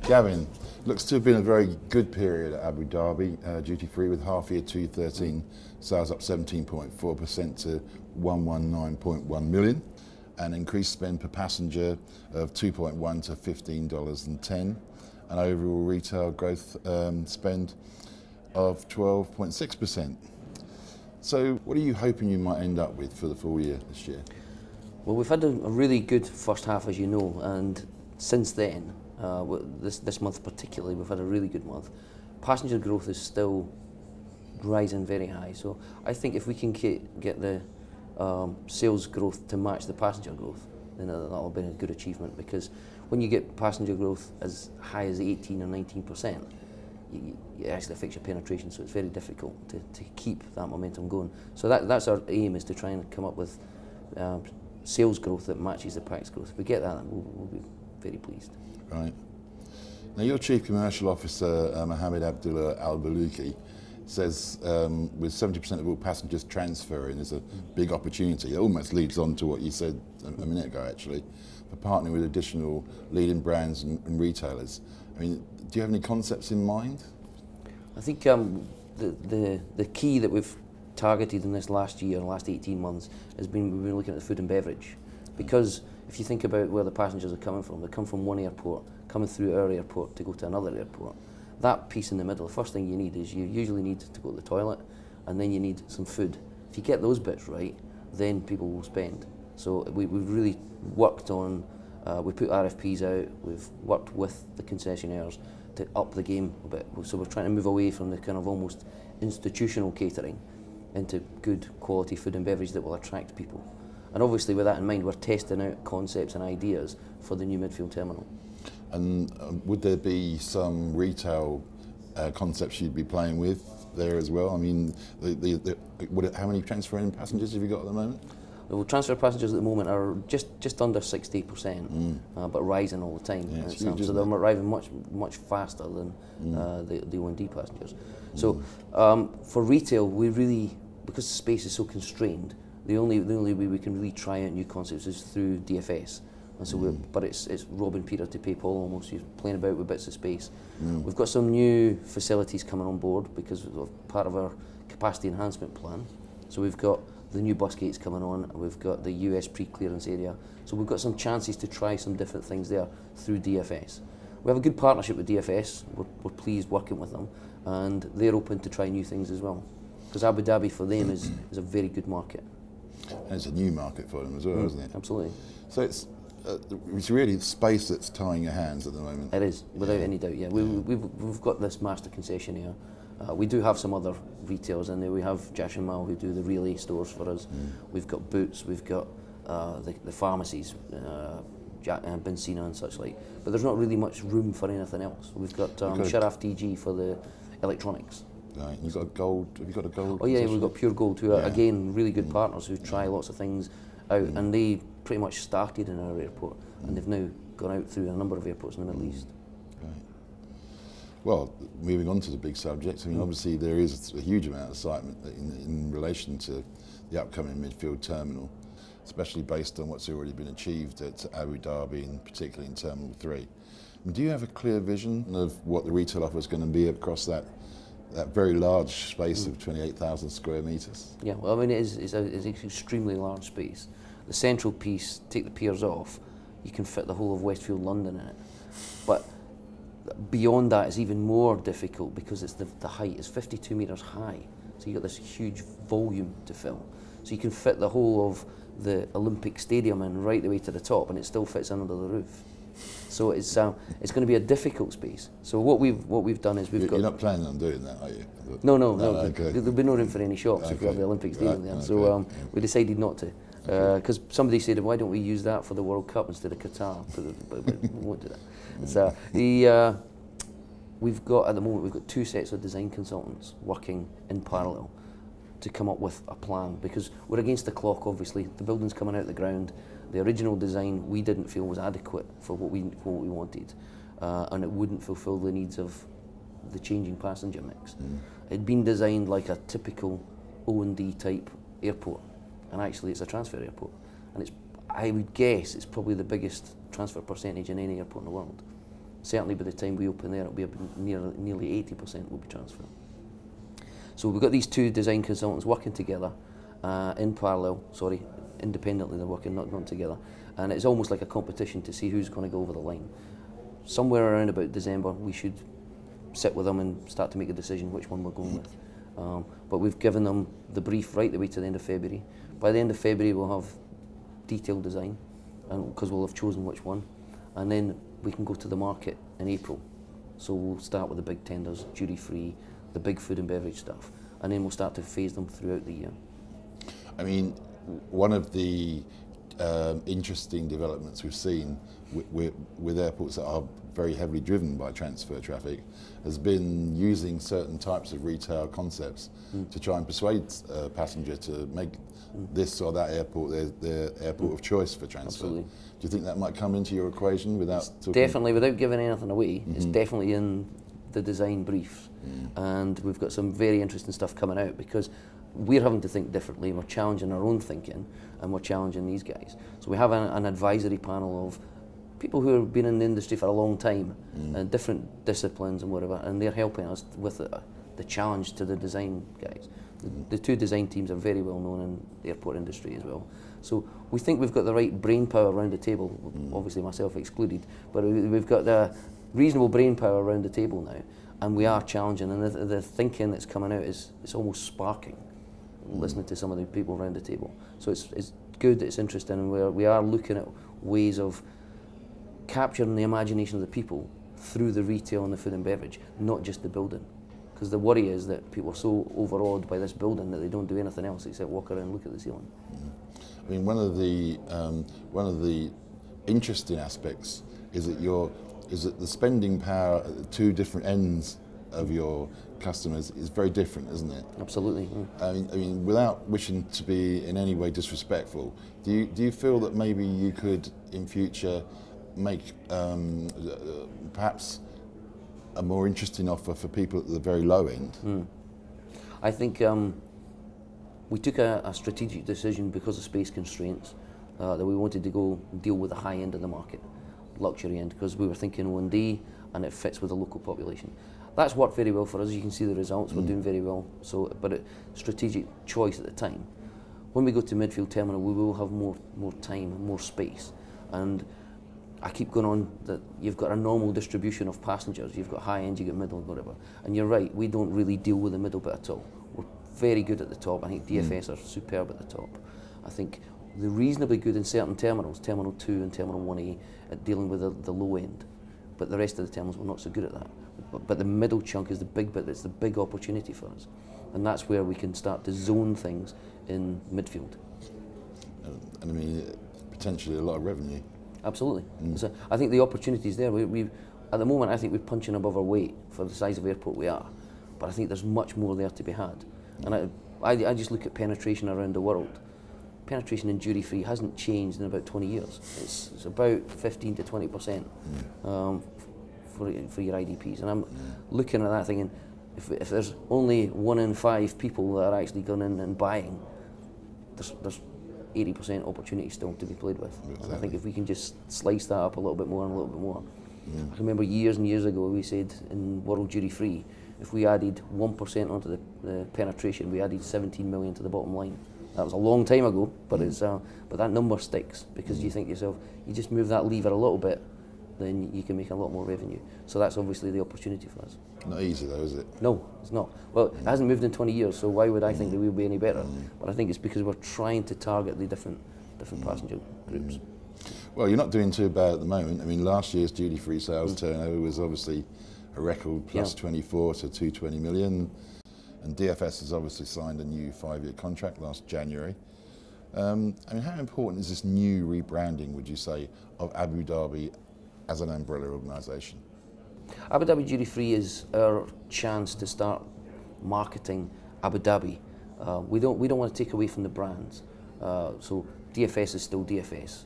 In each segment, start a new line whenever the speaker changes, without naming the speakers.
Gavin, looks to have been a very good period at Abu Dhabi, duty-free, with half-year 2013 sales up 17.4% to 119.1 million, and increased spend per passenger of 2.1 to $15.10, and overall retail growth spend of 12.6%. So what are you hoping you might end up with for the full year this year?
Well, we've had a really good first half, as you know, and since then, this month particularly, we've had a really good month. Passenger growth is still rising very high, so I think if we can get the sales growth to match the passenger growth, then that'll be a good achievement, because when you get passenger growth as high as 18 or 19%, it actually affects your penetration, so it's very difficult to keep that momentum going. So that's our aim, is to try and come up with sales growth that matches the PAX growth. If we get that, we'll be very pleased.
Right. Now, your Chief Commercial Officer, Mohammed Abdullah Al-Baluki, says with 70% of all passengers transferring, there's a big opportunity. It almost leads on to what you said a minute ago, actually, for partnering with additional leading brands and retailers. I mean, do you have any concepts in mind? I
think the key that we've targeted in this last year, last 18 months, has been we've been looking at the food and beverage. Because if you think about where the passengers are coming from, they come from one airport, coming through our airport to go to another airport. That piece in the middle, the first thing you need is you usually need to go to the toilet, and then you need some food. If you get those bits right, then people will spend. So we've really worked on, we put RFPs out, we've worked with the concessionaires to up the game a bit. So we're trying to move away from the kind of almost institutional catering into good quality food and beverage that will attract people. And obviously with that in mind, we're testing out concepts and ideas for the new Midfield Terminal. And would there be some retail concepts you'd be playing with there as well? I mean, how many transferring passengers have you got at the moment? Well, transfer passengers at the moment are just under 60%, but rising all the time. Yeah, huge, so they're arriving much faster than the O&D passengers. So for retail, we really, because the space is so constrained, the only way we can really try out new concepts is through DFS. And so but it's robbing Peter to pay Paul almost. You're playing about with bits of space. We've got some new facilities coming on board because of part of our capacity enhancement plan. So we've got the new bus gates coming on, we've got the US pre-clearance area. So we've got some chances to try some different things there through DFS. We have a good partnership with DFS, we're pleased working with them, and they're open to try new things as well. Because Abu Dhabi for them is a very good market. And it's a new market for them as well, isn't it? Absolutely. So it's really space that's tying your hands at the moment. It is, without any doubt, yeah. We've got this master concessionaire. We do have some other retailers in there. We have Jash & Mal who do the relay stores for us. We've got Boots, we've got the pharmacies, Benzina and such like. But there's not really much room for anything else. We've got Sharaf TG for the electronics. Right, you've got gold, have you got a gold? Oh yeah, we've got Pure Gold, who are again really good partners who try lots of things out, and they pretty much started in our airport, and they've now gone out through a number of airports in the Middle East. Right. Well, moving on to the big subjects, I mean obviously there is a huge amount of excitement in relation to the upcoming Midfield Terminal, especially based on what's already been achieved at Abu Dhabi, and particularly in Terminal 3. I mean, do you have a clear vision of what the retail offer is going to be across that very large space of 28,000 square metres? Yeah, well, I mean, it's an extremely large space. The central piece, take the piers off, you can fit the whole of Westfield London in it. But beyond that, it's even more difficult because it's the height is 52 metres high. So you've got this huge volume to fill. So you can fit the whole of the Olympic Stadium in right the way to the top, and it still fits under the roof. So it's going to be a difficult space. So what we've done is we've got. You're not planning on doing that, are you? No. Okay. There'll be no room for any shops if we have the Olympic Stadium there. So we decided not to, because somebody said, why don't we use that for the World Cup instead of Qatar? But we won't do that. So we've got at the moment 2 sets of design consultants working in parallel to come up with a plan, because we're against the clock. Obviously, the building's coming out of the ground. The original design we didn't feel was adequate for what we wanted, and it wouldn't fulfil the needs of the changing passenger mix. It'd been designed like a typical O&D type airport, and actually it's a transfer airport. And I would guess it's probably the biggest transfer percentage in any airport in the world. Certainly by the time we open there, it'll be nearly 80% will be transfer. So we've got these two design consultants working together independently they're working, not together. And it's almost like a competition to see who's going to go over the line. Somewhere around about December, we should sit with them and start to make a decision which one we're going with. But we've given them the brief right the way to the end of February. By the end of February, we'll have detailed design, because we'll have chosen which one. And then we can go to the market in April. So we'll start with the big tenders, duty-free, the big food and beverage stuff, and then we'll start to phase them throughout the year.
I mean, one of the interesting developments we've seen with airports that are very heavily driven by transfer traffic has been using certain types of retail concepts to try and persuade a passenger to make this or that airport their airport of choice for transfer.
Absolutely.
Do you think that might come into your equation without talking?
Definitely, without giving anything away, it's definitely in the design briefs. And we've got some very interesting stuff coming out, because we're having to think differently. We're challenging our own thinking, and we're challenging these guys. So we have an advisory panel of people who have been in the industry for a long time, and different disciplines and whatever, and they're helping us with the challenge to the design guys. The two design teams are very well known in the airport industry as well. So we think we've got the right brain power around the table, obviously myself excluded, but we've got the reasonable brain power around the table now, and we are challenging, and the thinking that's coming out it's almost sparking, listening to some of the people around the table. So it's good, it's interesting, and we are looking at ways of capturing the imagination of the people through the retail and the food and beverage, not just the building. Because the worry is that people are so overawed by this building that they don't do anything else except walk around and look at the ceiling.
I mean, one of the interesting aspects is that the spending power at the two different ends of your customers is very different, isn't it?
Absolutely.
I mean, without wishing to be in any way disrespectful, do you feel that maybe you could in future make perhaps a more interesting offer for people at the very low end?
I think we took a strategic decision because of space constraints that we wanted to go deal with the high end of the market, luxury end, because we were thinking O&D and it fits with the local population. That's worked very well for us. You can see the results. We're doing very well. So, but a strategic choice at the time. When we go to Midfield Terminal, we will have more time, more space, and I keep going on that you've got a normal distribution of passengers. You've got high end, you've got middle, whatever. And you're right, we don't really deal with the middle bit at all. We're very good at the top. I think DFS are superb at the top. I think they're reasonably good in certain terminals, Terminal 2 and Terminal 1A, at dealing with the low end. But the rest of the terminals, we're not so good at that. But the middle chunk is the big bit, that's the big opportunity for us. And that's where we can start to zone things in midfield.
And I mean, potentially a lot of revenue.
Absolutely. So I think the opportunity is there. We at the moment, I think we're punching above our weight for the size of airport we are. But I think there's much more there to be had. And I just look at penetration around the world. Penetration in duty-free hasn't changed in about 20 years. It's about 15 to 20% for your IDPs. And I'm looking at that thinking, if there's only 1 in 5 people that are actually going in and buying, there's 80% opportunity still to be played with. Exactly. And I think if we can just slice that up a little bit more and a little bit more. I can remember years and years ago we said in World Duty Free, if we added 1% onto the penetration, we added 17 million to the bottom line. That was a long time ago, but but that number sticks, because you think to yourself, you just move that lever a little bit, then you can make a lot more revenue. So that's obviously the opportunity for us.
Not easy though, is it?
No, it's not. Well, it hasn't moved in 20 years, so why would I think that we'll be any better? But I think it's because we're trying to target the different passenger groups.
Well, you're not doing too bad at the moment. I mean, last year's duty-free sales turnover was obviously a record plus 24 to 220 million. And DFS has obviously signed a new 5-year contract last January. I mean, how important is this new rebranding, would you say, of Abu Dhabi as an umbrella organisation?
Abu Dhabi Duty Free is our chance to start marketing Abu Dhabi. We don't want to take away from the brands. So DFS is still DFS,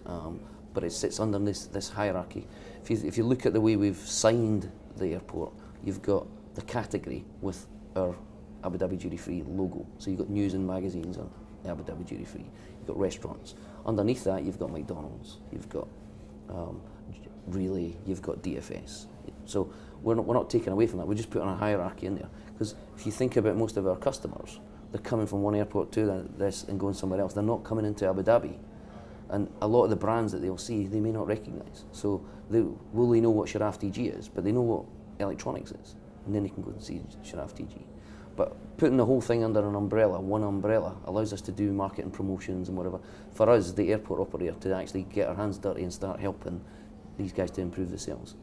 but it sits under this hierarchy. If you look at the way we've signed the airport, you've got the category with our Abu Dhabi Duty Free logo. So you've got news and magazines on Abu Dhabi Duty Free. You've got restaurants. Underneath that, you've got McDonald's. You've got Relay. You've got DFS. So we're not taking away from that. We're just putting a hierarchy in there. Because if you think about most of our customers, they're coming from one airport to this and going somewhere else. They're not coming into Abu Dhabi. And a lot of the brands that they'll see, they may not recognise. So will they know what Sharaf DG is, but they know what electronics is. And then they can go and see Sharaf DG. But putting the whole thing under an umbrella, one umbrella, allows us to do marketing promotions and whatever. For us, the airport operator, to actually get our hands dirty and start helping these guys to improve the sales.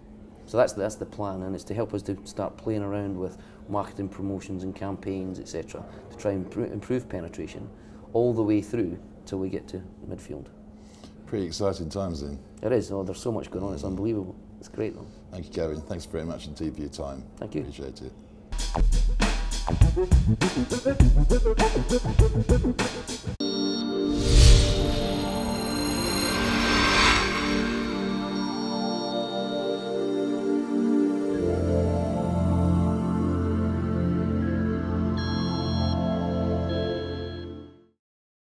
So that's the plan, and it's to help us to start playing around with marketing promotions and campaigns, etc., to try and improve penetration all the way through till we get to midfield. Pretty exciting times then. It is. Oh, there's so much going on. It's unbelievable. It's great though. Thank you, Gavin. Thanks very much indeed for your time. Thank you. Appreciate it.